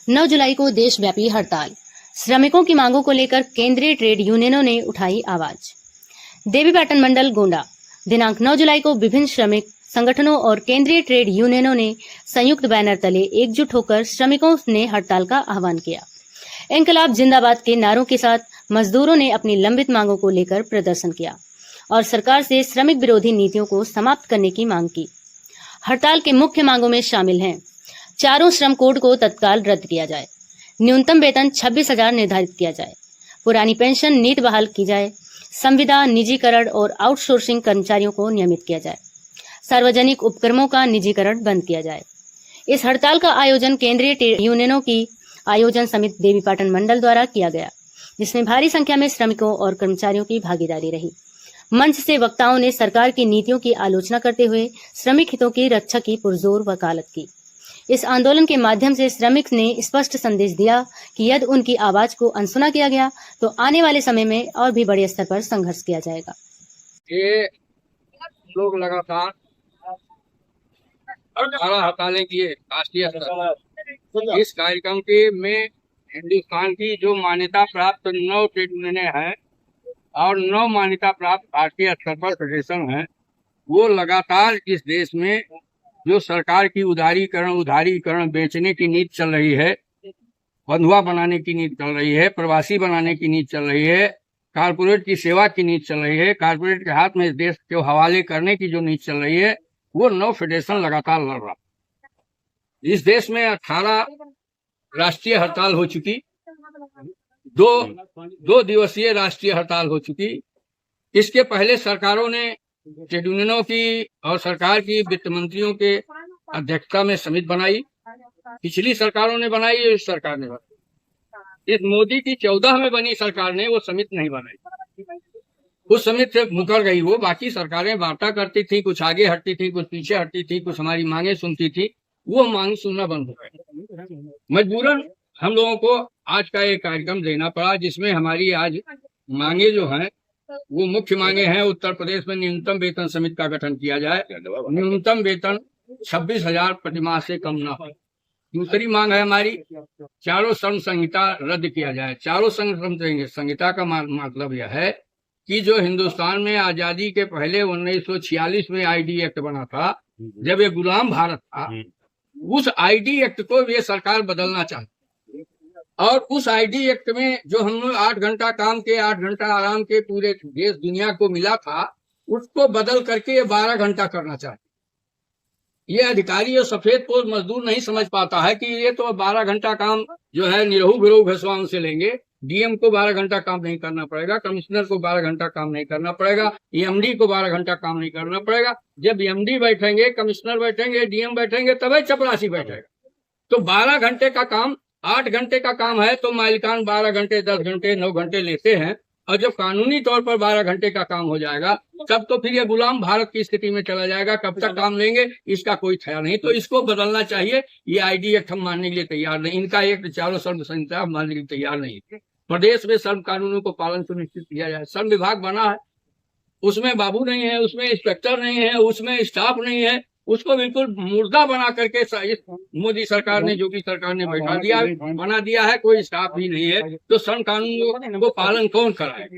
9 जुलाई को देशव्यापी हड़ताल। श्रमिकों की मांगों को लेकर केंद्रीय ट्रेड यूनियनों ने उठाई आवाज। देवीपाटन मंडल गोंडा। दिनांक 9 जुलाई को विभिन्न श्रमिक संगठनों और केंद्रीय ट्रेड यूनियनों ने संयुक्त बैनर तले एकजुट होकर श्रमिकों ने हड़ताल का आह्वान किया। इंकलाब जिंदाबाद के नारों के साथ मजदूरों ने अपनी लंबित मांगों को लेकर प्रदर्शन किया और सरकार से श्रमिक विरोधी नीतियों को समाप्त करने की मांग की। हड़ताल के मुख्य मांगों में शामिल हैं: चारों श्रम कोड को तत्काल रद्द किया जाए, न्यूनतम वेतन 26,000 निर्धारित किया जाए, पुरानी पेंशन नीति बहाल की जाए, संविदा निजीकरण और आउटसोर्सिंग कर्मचारियों को नियमित किया जाए, सार्वजनिक उपक्रमों का निजीकरण बंद किया जाए। इस हड़ताल का आयोजन केंद्रीय ट्रेड यूनियनों की आयोजन समिति देवीपाटन मंडल द्वारा किया गया, जिसमें भारी संख्या में श्रमिकों और कर्मचारियों की भागीदारी रही। मंच से वक्ताओं ने सरकार की नीतियों की आलोचना करते हुए श्रमिक हितों की रक्षा की पुरजोर वकालत की। इस आंदोलन के माध्यम से श्रमिक ने स्पष्ट संदेश दिया कि यदि उनकी आवाज को अनसुना किया गया तो आने वाले समय में और भी बड़े स्तर पर संघर्ष किया जाएगा। ये लोग लगातार हड़तालें किए राष्ट्रीय स्तर। इस कार्यक्रम के में हिंदुस्तान की जो मान्यता प्राप्त 9 ट्रेड यूनियनें हैं और 9 मान्यता प्राप्त भारतीय स्तर पर फेडरेशन है, वो लगातार इस देश में जो सरकार की उदारीकरण बेचने की नीति चल रही है, बंधुआ बनाने की नीति चल रही है, प्रवासी बनाने की नीति चल रही है, कारपोरेट की सेवा की नीति चल रही है, कारपोरेट के हाथ में इस देश के हवाले करने की जो नीति चल रही है, वो 9 फेडरेशन लगातार लड़ रहा। इस देश में 18 राष्ट्रीय हड़ताल हो चुकी, दो दिवसीय राष्ट्रीय हड़ताल हो चुकी। इसके पहले सरकारों ने ट्रेड यूनियनों की और सरकार की वित्त मंत्रियों के अध्यक्षता में समिति बनाई। पिछली सरकारों ने बनाई, इस सरकार ने बनाई। इस मोदी की 14 में बनी सरकार ने वो समिति नहीं बनाई, उस समिति से मुकर गई वो। बाकी सरकारें वार्ता करती थी, कुछ आगे हटती थी, कुछ पीछे हटती थी, कुछ हमारी मांगे सुनती थी, वो मांग सुनना बंद हो गई। मजबूरन हम लोगों को आज का एक कार्यक्रम देना पड़ा, जिसमें हमारी आज मांगे जो हैं वो मुख्य मांगे हैं। उत्तर प्रदेश में न्यूनतम वेतन समिति का गठन किया जाए, न्यूनतम वेतन 26,000 प्रतिमाह से कम ना हो। दूसरी मांग है हमारी, चारों श्रम संहिता रद्द किया जाए। चारों श्रम संहिता का मतलब यह है कि जो हिंदुस्तान में आजादी के पहले 1946 में आईडी एक्ट बना था, जब ये गुलाम भारत था, उस आईडी एक्ट को ये सरकार बदलना चाहती और उस आईडी एक्ट में जो हम लोग 8 घंटा काम के 8 घंटा आराम के पूरे देश दुनिया को मिला था, उसको बदल करके ये 12 घंटा करना चाहिए। ये अधिकारी और सफेद पोस्ट मजदूर नहीं समझ पाता है कि ये तो 12 घंटा काम जो है निरहू बिरहू घसवान से लेंगे। डीएम को 12 घंटा काम नहीं करना पड़ेगा, कमिश्नर को 12 घंटा काम नहीं करना पड़ेगा, एमडी को 12 घंटा काम नहीं करना पड़ेगा। जब एमडी बैठेंगे, कमिश्नर बैठेंगे, डीएम बैठेंगे, तभी चपरासी बैठेगा। तो 12 घंटे का काम 8 घंटे का काम है तो मालिकान 12 घंटे 10 घंटे 9 घंटे लेते हैं, और जब कानूनी तौर पर 12 घंटे का काम हो जाएगा तब तो फिर ये गुलाम भारत की स्थिति में चला जाएगा। कब तक काम लेंगे इसका कोई ख्याल नहीं। तो इसको बदलना चाहिए। ये आईडी एक्ट हम मानने के लिए तैयार नहीं, इनका एक चारों श्रम संहिता हम मानने के लिए तैयार नहीं। प्रदेश में श्रम कानूनों को पालन सुनिश्चित किया जाए। श्रम विभाग बना है, उसमें बाबू नहीं है, उसमें इंस्पेक्टर नहीं है, उसमें स्टाफ नहीं है, उसको बिल्कुल मुर्दा बना करके मोदी सरकार ने, जो कि सरकार ने बना दिया है। कोई स्टाफ भी नहीं है, तो श्रम कानून को पालन कौन कराए?